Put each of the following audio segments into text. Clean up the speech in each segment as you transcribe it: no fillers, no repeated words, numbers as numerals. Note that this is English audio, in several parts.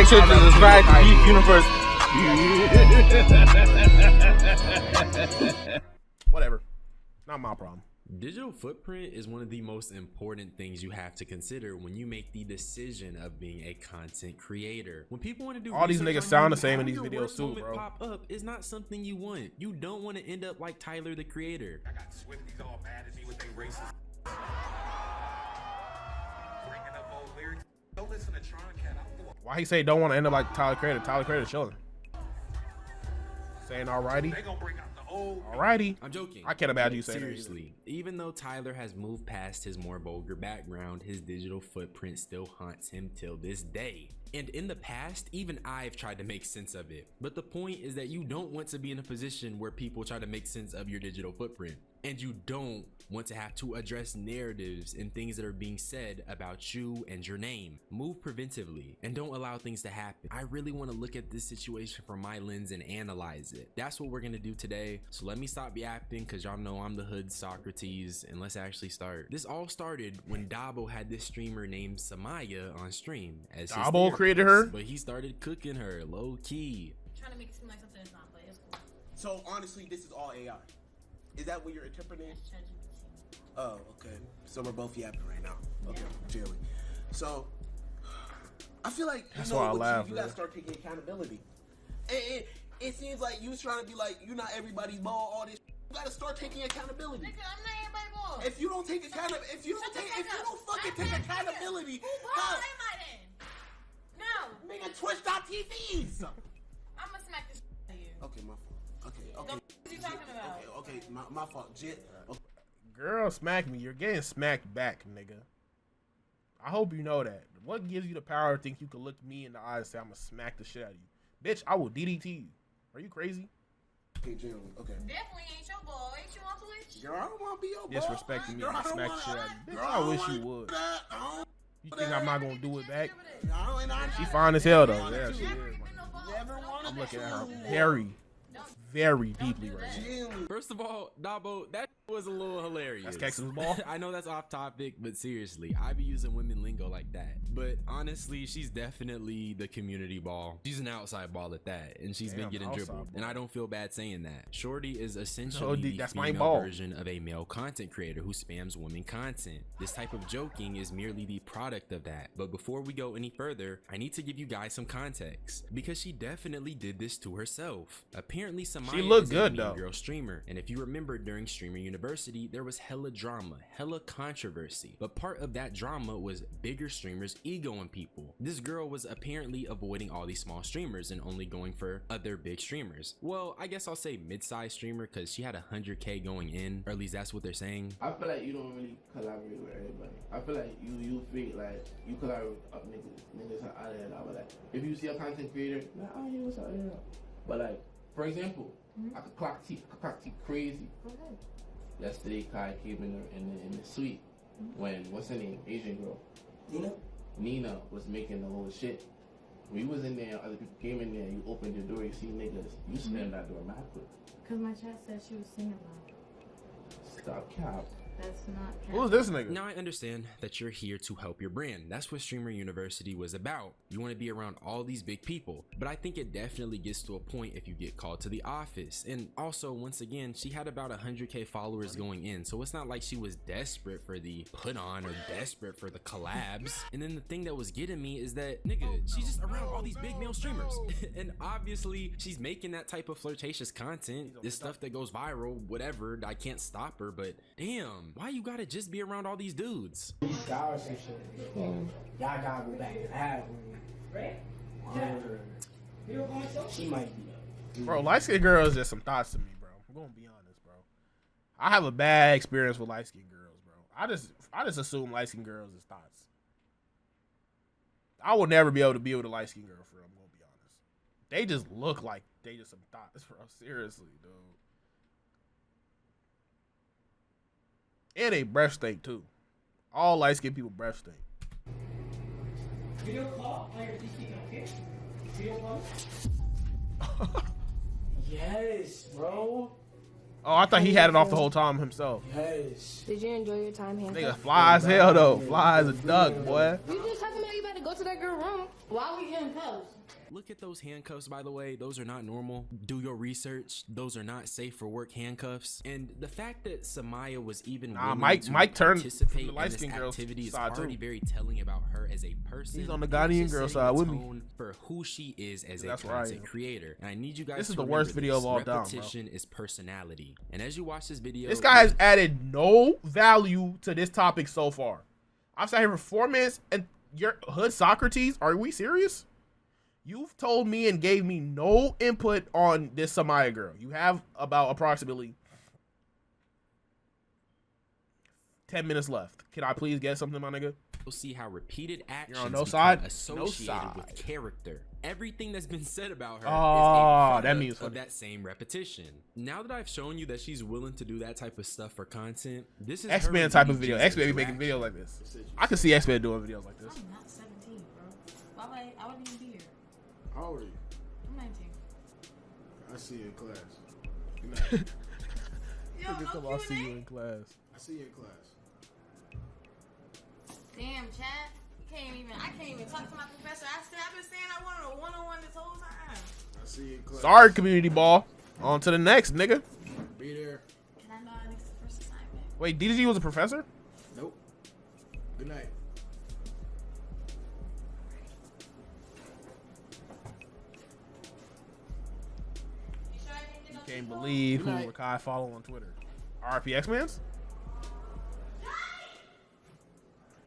make sure to subscribe to beefuniverse. Whatever. Not my problem. Digital footprint is one of the most important things you have to consider when you make the decision of being a content creator. When people want to do all these niggas sound the same in these videos too, bro. Pop up is not something you want. You don't want to end up like Tyler the Creator. I got Swifties all mad at me with their racist. Bringing up old lyrics. Don't listen to Tron Cat. Why he say don't want to end up like Tyler Creator? Tyler Creator chilling. Saying alrighty. They gonna bring out the old. Alrighty. I'm joking. I can't imagine you saying seriously. Even though Tyler has moved past his more vulgar background, his digital footprint still haunts him till this day. And in the past, even I've tried to make sense of it. But the point is that you don't want to be in a position where people try to make sense of your digital footprint. And you don't want to have to address narratives and things that are being said about you and your name. Move preventively and don't allow things to happen. I really want to look at this situation from my lens and analyze it. That's what we're gonna do today. So let me stop yapping because y'all know I'm the hood Socrates, and let's actually start. This all started when Dabo had this streamer named Samaya on stream. As Dabo created her? But he started cooking her low key. Trying to make it seem like something that's not play. It's cool. So honestly, this is all AI. Is that what you're interpreting? Oh, okay. So we're both yapping right now. Okay, chilling. So I feel like that's why I laugh. You gotta start taking accountability. It seems like you trying to be like you're not everybody's ball. All this. You gotta start taking accountability. Nigga, I'm not everybody's ball. If you don't take accountability, if you don't fucking take accountability, who ball am I then? No. Nigga, Twitch.tvs. I'ma smack this out of you. Okay, my fault. Okay. What you talking about? Okay, my fault. Jit. Okay. Girl, smack me. You're getting smacked back, nigga. I hope you know that. What gives you the power to think you can look me in the eyes and say I'm gonna smack the shit out of you? Bitch, I will DDT you. Are you crazy? Okay, generally. Okay. Definitely ain't your ball. Ain't you on Twitch? Girl, I don't want to be your ball. Disrespecting me and smack the shit out of you. Bitch, Girl, I wish you would. You think I'm not gonna do it back? She She fine as hell though. Yeah, she is. Never wanted I'm looking at her to. very deeply right now. First of all, Dabo, that was a little hilarious. That's Kexon's ball. I know that's off topic, but seriously, I be using women lingo like that. But honestly, she's definitely the community ball. She's an outside ball at that, and she's been getting dribbled. And I don't feel bad saying that. Shorty is essentially the female version of a male content creator who spams women content. This type of joking is merely the product of that. But before we go any further, I need to give you guys some context because she definitely did this to herself. Apparently, she looked good a though. Girl streamer, and if you remember during Streamer University, there was hella drama, hella controversy. But part of that drama was bigger streamers egoing people. This girl was apparently avoiding all these small streamers and only going for other big streamers. Well, I guess I'll say mid-sized streamer because she had 100K going in, or at least that's what they're saying. I feel like you don't really collaborate with everybody. I feel like you think like you collaborate with up niggas out of that. Like if you see a content creator, like, oh yeah, what's up, yeah. But like, for example, I could clock T crazy. Go ahead. Yesterday, Kai came in the suite when what's her name, Asian girl, Nina was making the whole shit. When you was in there, other people came in there. You opened your door, you see niggas. You slammed that door mad quick. Cause my chat said she was singing loud. Stop cap. That's not. Who's this nigga? Now I understand that you're here to help your brand. That's what Streamer University was about. You want to be around all these big people, but I think it definitely gets to a point if you get called to the office. And also, once again, she had about 100K followers going in, so it's not like she was desperate for the put on or desperate for the collabs. And then the thing that was getting me is that, nigga, she's just around all these big male streamers. And obviously, she's making that type of flirtatious content, this stuff that goes viral, whatever. I can't stop her, but damn. Why you gotta just be around all these dudes? Y'all gotta go back to that one. She might be. Bro, light-skinned girls just some thoughts to me, bro. I'm gonna be honest, bro. I have a bad experience with light-skinned girls, bro. I just assume light-skinned girls is thoughts. I will never be able to be with a light-skinned girl, for real. I'm gonna be honest. They just look like they just some thoughts, bro. Seriously, dude. And they breath stink too. All light-skinned people breath stink. Video call on your PC, okay? Video call? Yes, bro. Oh, I thought he had it off the whole time himself. Yes. Did you enjoy your time handcuffed? Nigga fly as hell though. Fly as a duck, boy. You just talking about you about to go to that girl room. Why we getting cuffs? Look at those handcuffs, by the way. Those are not normal. Do your research. Those are not safe for work handcuffs. And the fact that Samaya was even willing Mike to turned participate from the in this light-skinned girl's activity is side, already too. very telling about her as a person. He's on the and Ghanaian just girl setting side the with me. tone for who she is as a That's where I content am. creator. And I need you guys This is to the worst remember video this. of all time, bro. Repetition is personality. And as you watch this video, This guy has added no value to this topic so far. I've sat here for 4 minutes and you're Hood Socrates. Are we serious? You've told me and gave me no input on this Samaya girl. You have about approximately 10 minutes left. Can I please get something, my nigga? You'll see how repeated actions on no become side? No associated side. with character. Everything that's been said about her Oh, is a that product means of funny. that same repetition. Now that I've shown you that she's willing to do that type of stuff for content, this is X-Men her type of and video. DDG's X-Men be making interaction. videos like this. I can see X-Men doing videos like this. I'm not 17, bro. Why would I wouldn't even be here. How old are you? I'm 19. I see you in class. Good night. Yo, Look at no them, I'll see you Q&A. in class. I see you in class. Damn, Chad. I can't even talk to my professor. I've been saying I wanted a one-on-one this whole time. I see you in class. Sorry, community ball. On to the next, nigga. Be there. Can I know our next first assignment? Wait, DDG was a professor? Nope. Good night. You sure I didn't get no Can't people? believe who Good night. Rakai follow on Twitter. RP X-Mans?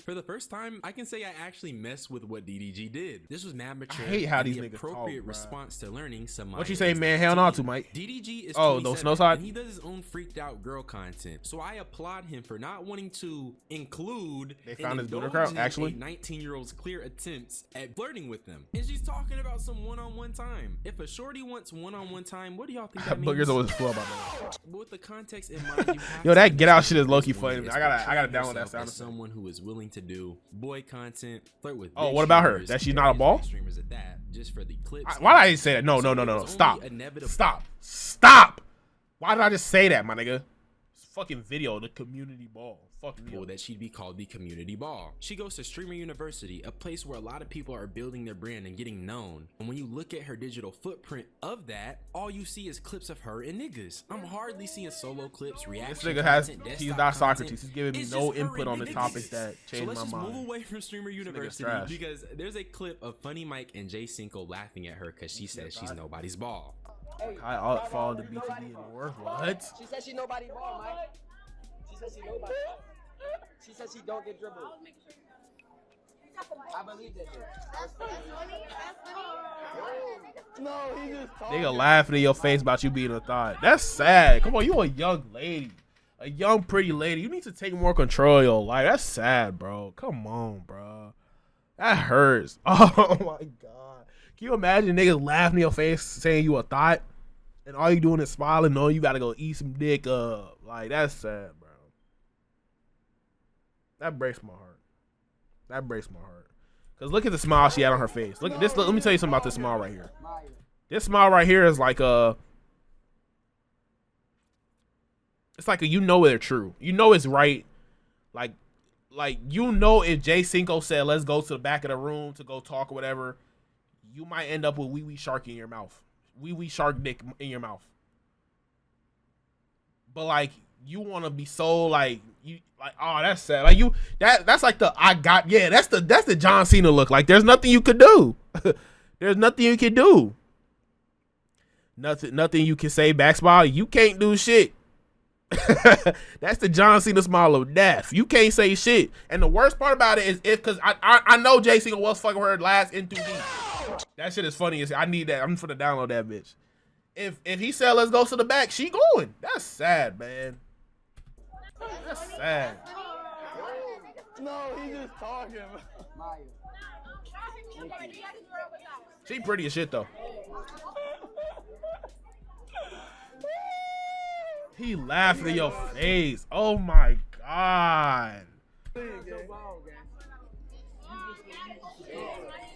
For the first time, I can say I actually messed with what DDG did. This was mad mature. hate how and these the niggas talk, appropriate bruh. response to learning some. What you say, man? Hell no to, Mike. DDG is Oh, those 27, snow side? and he does his own freaked out girl content. So I applaud him for not wanting to include. They found and his booter indulge crowd, in actually? a 19-year-old's clear attempts at flirting with them, and she's talking about some one-on-one time. If a shorty wants one-on-one time, what do y'all think that means? Boogers always flow about that. But with the context in mind, you have Yo, to that Get Out understand shit is low-key this woman funny. is I gotta portraying download that herself sound as effect. someone who is willing to do boy content, flirt with. Oh, big what about her? streamers, That she's not a various ball? big streamers at that, just for the clips. Why did I say that? No. So it was Stop. only inevitable- Stop. Why did I just say that, my nigga? It's fucking video, the community ball. Fucking video. that she'd be called the community ball. She goes to Streamer University, a place where a lot of people are building their brand and getting known. And when you look at her digital footprint of that, all you see is clips of her and niggas. I'm hardly seeing solo clips, reaction This nigga has, content, he's desktop not content. Socrates. He's giving me It's no just her input on and the niggas. topics that So changed let's my just move mind. away from Streamer University trash. because there's a clip of Funny Mike and Jay Cinco laughing at her because she says she's nobody's ball. I followed the BTD in the work. What? She said she nobody ball, Mike. She said she nobody. She said she don't get dribbled. I believe that. No, he just talked. Nigga laughing in your face about you being a thought. That's sad. Come on, you a young lady. A young, pretty lady. You need to take more control of your life. That's sad, bro. Come on, bro. That hurts. Oh, my God. Can you imagine niggas laughing in your face saying you a thought? And all you doing is smiling knowing you got to go eat some dick up. Like, that's sad, bro. That breaks my heart. That breaks my heart. Because look at the smile she had on her face. Look at this. Let me tell you something about this smile right here. This smile right here is like a... It's like you know they're true. You know it's right. Like you know if Jay Cinco said, let's go to the back of the room to go talk or whatever, you might end up with wee wee shark in your mouth. Wee wee shark dick in your mouth. But like you want to be so like you like, oh, that's sad. Like you that's like the that's the John Cena look. Like there's nothing you could do. There's nothing you can do. Nothing you can say back smile. You can't do shit. That's the John Cena smile of death. You can't say shit. And the worst part about it is because I know Jay Cena was fucking her last in 2D. That shit is funny. I need that. I'm finna download that bitch. If he said let's go to the back, she going. That's sad, man. That's sad. No, he just talking. She pretty as shit though. He laughed in your face. Oh my God.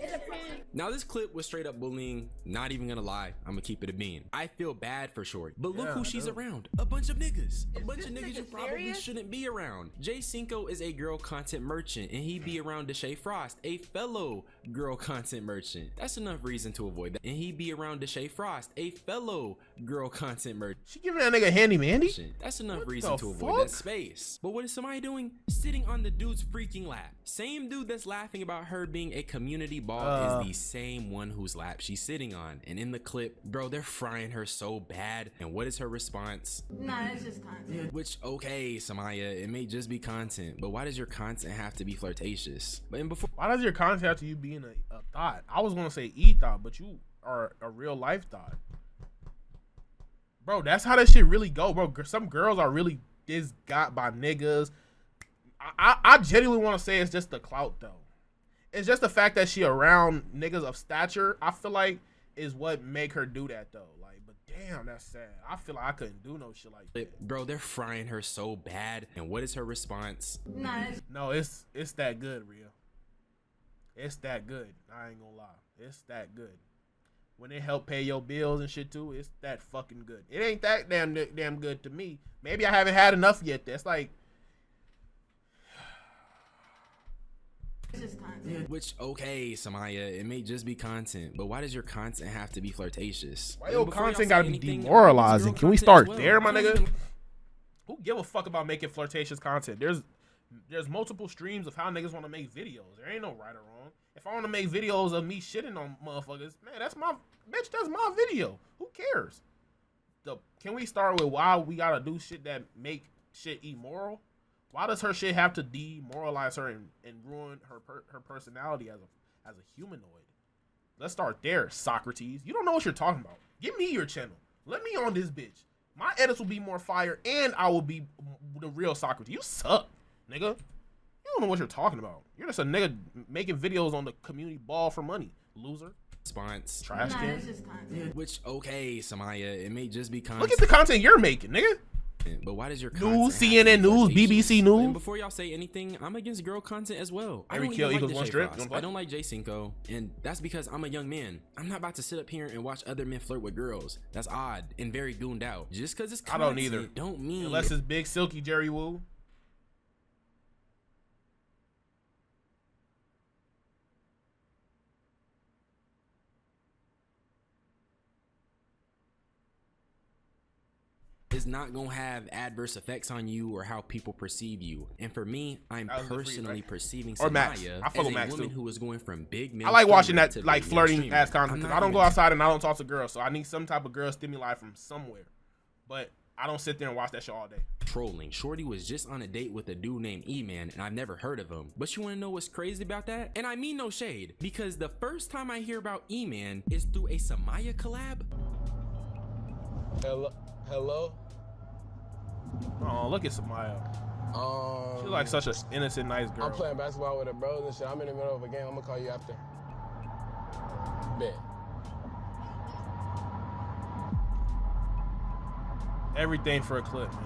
It's Now this clip was straight up bullying, not even gonna lie, I'm gonna keep it a bean. I feel bad for Shorty, but look who she's around. A bunch of niggas. A bunch of niggas you probably shouldn't be around. Jay Cinco is a girl content merchant and he be around Deshae Frost, a fellow girl content merchant. That's enough reason to avoid that. And he be around Deshae Frost, a fellow girl content merchant. She giving that nigga handy mandy? That's enough reason to avoid that space. But what is somebody doing? Sitting on the dude's freaking lap. Same dude that's laughing about her being a community ball is the same one whose lap she's sitting on. And in the clip, bro, they're frying her so bad. And what is her response? Nah, it's just content. Which, okay, Samaya, it may just be content, but why does your content have to be flirtatious? But before, why does your content have to you being a thought? I was gonna say thought, but you are a real life thought. Bro, that's how that shit really go, bro. Some girls are really got by niggas. I genuinely want to say it's just the clout, though. It's just the fact that she around niggas of stature, I feel like, is what make her do that, though. Like, but damn, that's sad. I feel like I couldn't do no shit like that. Bro, they're frying her so bad. And what is her response? No, it's that good, Rhea. It's that good. I ain't gonna lie. It's that good. When they help pay your bills and shit too, it's that fucking good. It ain't that damn good to me. Maybe I haven't had enough yet. That's like, which, okay, Samaya, it may just be content, but why does your content have to be flirtatious? Why your content gotta be demoralizing? Can we start there, my nigga? Who give a fuck about making flirtatious content? There's multiple streams of how niggas want to make videos. There ain't no right or wrong. If I want to make videos of me shitting on motherfuckers, man, that's my video. Who cares? Can we start with why we gotta do shit that make shit immoral? Why does her shit have to demoralize her and ruin her personality as a humanoid? Let's start there, Socrates. You don't know what you're talking about. Give me your channel. Let me on this bitch. My edits will be more fire, and I will be the real Socrates. You suck, nigga. You don't know what you're talking about. You're just a nigga making videos on the community ball for money, loser. Response. Trash can. Which, okay, Samaya, it may just be content. Look at the content you're making, nigga. But why does your news, CNN news, BBC news? And before y'all say anything, I'm against girl content as well. Every kill equals one strip. I don't like Jay Cinco, and that's because I'm a young man. I'm not about to sit up here and watch other men flirt with girls. That's odd and very gooned out. Just because it's content, I don't either. Don't mean unless it's big silky Jerry Woo. is not gonna have adverse effects on you or how people perceive you. And for me, I'm personally perceiving Samaya as a woman who is going from big men. I like watching that like flirting ass content because I don't go outside and I don't talk to girls, so I need some type of girl stimuli from somewhere. But I don't sit there and watch that show all day. Trolling. Shorty was just on a date with a dude named E-Man, and I've never heard of him. But you want to know what's crazy about that? And I mean no shade, because the first time I hear about E-Man is through a Samaya collab. Hello? Oh, look at Samaya. She's like such an innocent, nice girl. I'm playing basketball with her bros and shit. I'm in the middle of a game. I'm gonna call you after. Bet. Everything for a clip, man.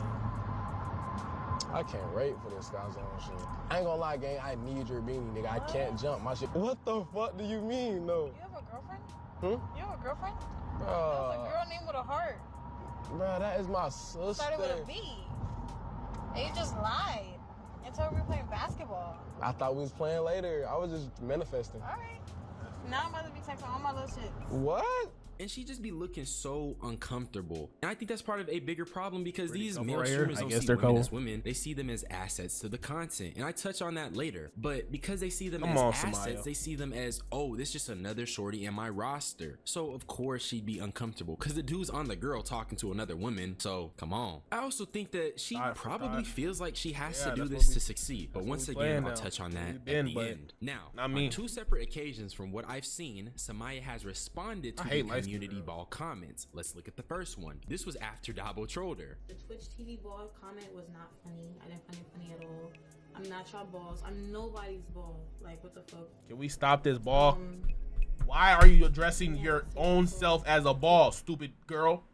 I can't wait for this Sky Zone shit. I ain't gonna lie, gang. I need your beanie, nigga. I can't jump. My shit. What the fuck do you mean, though? You have a girlfriend? Hmm? You have a girlfriend? Bro. There's a girl named with a heart. Bro, that is my sister. Started with a B. And you just lied and told me we were playing basketball. I thought we was playing later. I was just manifesting. All right. Now I'm about to be texting all my little shit. What? And she just be looking so uncomfortable. And I think that's part of a bigger problem because these male streamers don't see women as women. They see them as assets to the content. And I touch on that later. But because they see them as assets, they see them as, oh, this is just another shorty in my roster. So of course she'd be uncomfortable because the dude's on the girl talking to another woman. So come on. I also think that she probably feels like she has to do this to succeed. But once again, I'll touch on that at the end. Now, on two separate occasions from what I've seen, Samaya has responded to the community ball comments. Let's look at the first one. This was after Dabo trolled her. The Twitch TV ball comment was not funny. I didn't find it funny at all. I'm not y'all balls. I'm nobody's ball. Like, what the fuck? Can we stop this ball? Why are you addressing your own self as a ball, stupid girl?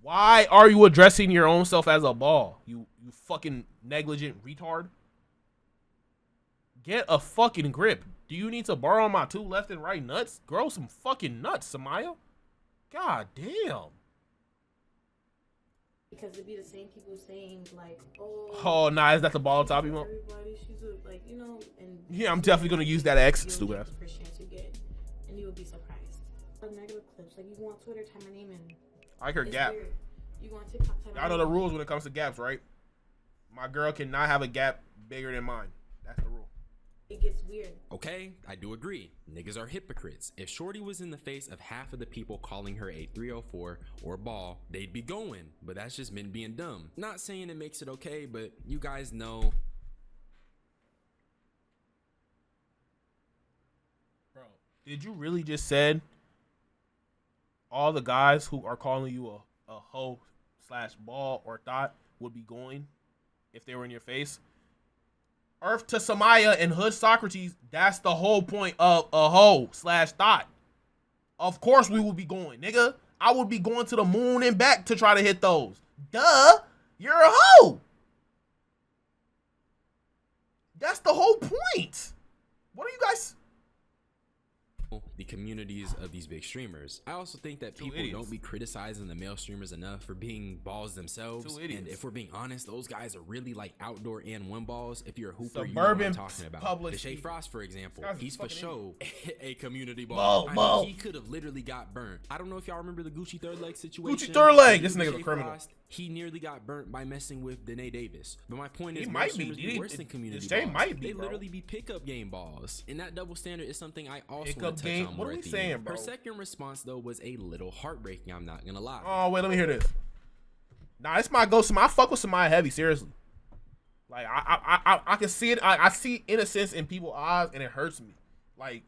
Why are you addressing your own self as a ball? You fucking negligent retard. Get a fucking grip. Do you need to borrow my 2 left and right nuts? Grow some fucking nuts, Samaya. God damn. Because it'd be the same people saying like, oh nah, is that the ball top you want? Everybody, she's a, like, you know, and yeah, I'm definitely gonna use that X, stupid ass. You get, and you will be surprised. Like negative clips, like you go on Twitter, type my name in. I like her gap. Weird. You go on TikTok, type my Y'all know name the rules when it comes to gaps, right? My girl cannot have a gap bigger than mine. That's the rule. It gets weird. Okay, I do agree. Niggas are hypocrites. If Shorty was in the face of half of the people calling her a 304 or ball, they'd be going. But that's just men being dumb. Not saying it makes it okay, but you guys know. Bro, did you really just said all the guys who are calling you a hoe / ball or thought would be going if they were in your face? Earth to Samaya and Hood Socrates, that's the whole point of a hoe / thought. Of course we will be going, nigga. I would be going to the moon and back to try to hit those. Duh, you're a hoe. That's the whole point. What are you guys... the communities of these big streamers. I also think that people don't be criticizing the male streamers enough for being balls themselves. And if we're being honest, those guys are really like outdoor and one balls. If you're a hooper, you know what I'm talking about. Deshae Frost, for example, he's for sure a community ball. I mean, he could have literally got burnt. I don't know if y'all remember the Gucci third leg situation. Gucci third leg, this nigga's a criminal. Frost, he nearly got burnt by messing with Danae Davis. But my point is, he might be worse than community balls. They literally be pickup game balls. And that double standard is something I also want to touch on. What are we saying, bro? Her second response though was a little heartbreaking. I'm not gonna lie. Oh wait, let me hear this. Nah, it's my go. I fuck with Samaya heavy, seriously. Like I can see it. I see innocence in people's eyes, and it hurts me. Like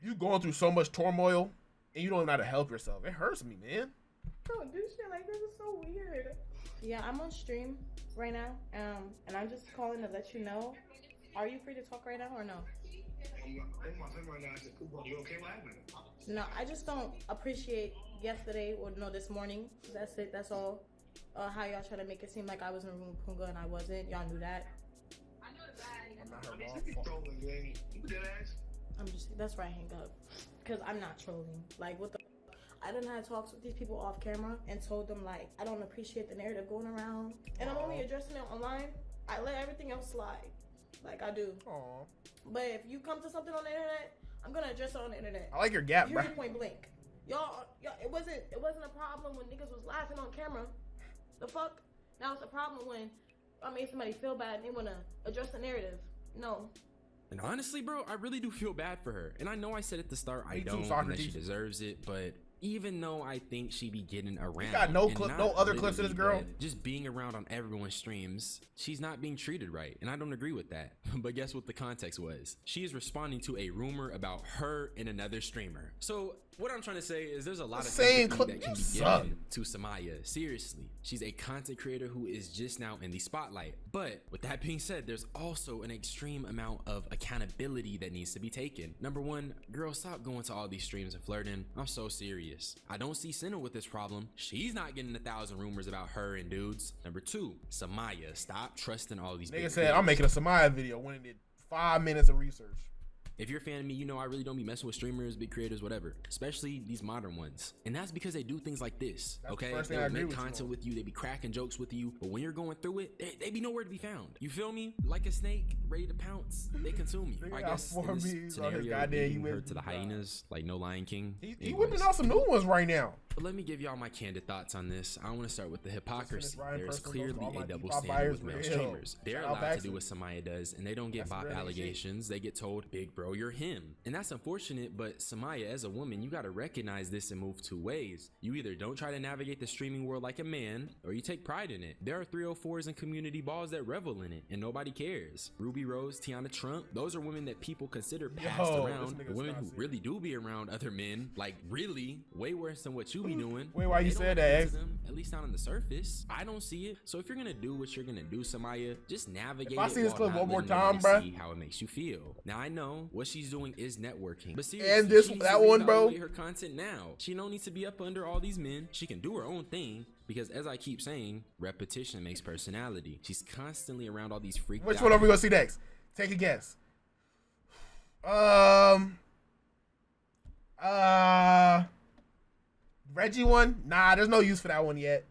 you going through so much turmoil, and you don't know how to help yourself. It hurts me, man. Don't do shit like this. Is so weird. Yeah, I'm on stream right now, and I'm just calling to let you know. Are you free to talk right now or no? No, I just don't appreciate yesterday or no this morning. That's it. That's all. How y'all try to make it seem like I was in a room with Punga and I wasn't. Y'all knew that. I'm not her I'm just. That's right. Hang up. Cause I'm not trolling. Like what the. I done had talks with these people off camera and told them like I don't appreciate the narrative going around, and I'm only addressing it online. I let everything else slide. Like I do. Aww. But if you come to something on the internet, I'm gonna address it on the internet. I like your gap, bro. Point blank. Y'all, it wasn't a problem when niggas was laughing on camera. The fuck? Now it's a problem when I made somebody feel bad and they wanna address the narrative. No. And honestly, bro, I really do feel bad for her. And I know I said at the start I don't, and that she deserves it, but even though I think she be getting around, you got no other clips of this girl. Just being around on everyone's streams, she's not being treated right, and I don't agree with that. But guess what the context was? She is responding to a rumor about her and another streamer. So what I'm trying to say is there's a lot of sympathy that can be given to Samaya. Seriously, she's a content creator who is just now in the spotlight. But with that being said, there's also an extreme amount of accountability that needs to be taken. Number one, girl, stop going to all these streams and flirting. I'm so serious. I don't see Senna with this problem. She's not getting 1,000 rumors about her and dudes. Number two, Samaya, stop trusting all these niggas said I'm making a Samaya video when it did 5 minutes of research. If you're a fan of me, you know I really don't be messing with streamers, big creators, whatever. Especially these modern ones. And that's because they do things like this, okay? They'll make content with you, they be cracking jokes with you, but when you're going through it, they be nowhere to be found. You feel me? Like a snake, ready to pounce, they consume you. I guess in this scenario, you heard to the hyenas, like no Lion King. He whipping out some new ones right now. But let me give y'all my candid thoughts on this. I want to start with the hypocrisy. There's clearly a double standard with male streamers. They're allowed to do what Samaya does, and they don't get bot allegations. They get told, big bro, you're him. And that's unfortunate, but Samaya, as a woman, you got to recognize this and move 2 ways. You either don't try to navigate the streaming world like a man, or you take pride in it. There are 304s and community balls that revel in it, and nobody cares. Ruby Rose, Tiana Trump, those are women that people consider passed around. Women who really do be around other men, like really, way worse than what you be doing. Wait, why you said that? At least not on the surface. I don't see it. So if you're gonna do what you're gonna do, Samaya, just navigate. If I see this clip one more time, bro, see how it makes you feel. Now I know what she's doing is networking, but seriously, and that one, bro, her content now. She don't need to be up under all these men. She can do her own thing. Because as I keep saying, repetition makes personality. She's constantly around all these freaks. Which one are we gonna see next? Take a guess. Reggie one? Nah, there's no use for that one yet.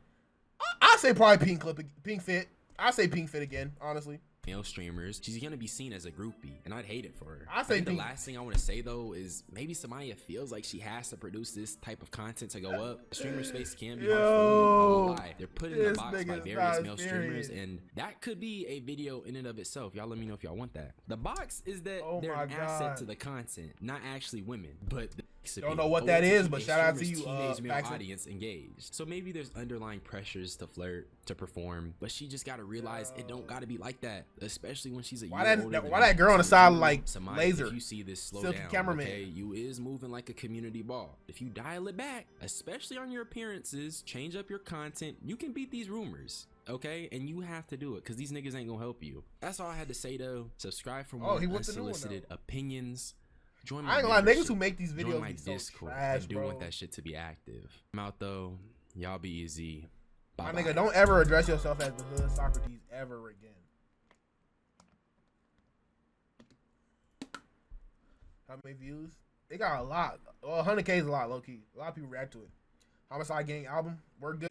I say probably Pink Fit. I say Pink Fit again, honestly. Male streamers, she's gonna be seen as a groupie, and I'd hate it for her. I think the last thing I want to say though is maybe Samaya feels like she has to produce this type of content to go up. The streamer space can be harsh for women, I won't lie. They're put in a box by various male streamers, and that could be a video in and of itself. Y'all let me know if y'all want that. The box is that they're an asset to the content, not actually women, but the don't know what that is, but shout out to you, teenage male Paxton. audience engaged. So maybe there's underlying pressures to flirt, to perform, but she just gotta realize it don't gotta be like that, especially when she's a year older. Why that girl on the side like laser? If you see this, slow Silky down. cameraman. Okay, you is moving like a community ball. If you dial it back, especially on your appearances, change up your content, you can beat these rumors. Okay, and you have to do it because these niggas ain't gonna help you. That's all I had to say though. Subscribe for more unsolicited opinions. Join my I ain't gonna lie, niggas who make these videos join my be so Discord. trash, I do bro. want that shit to be active. I'm out though. Y'all be easy. Bye. My nigga, don't ever address yourself as the hood Socrates ever again. How many views? They got a lot. Well, 100K is a lot, low key. A lot of people react to it. Homicide Gang album, we're good.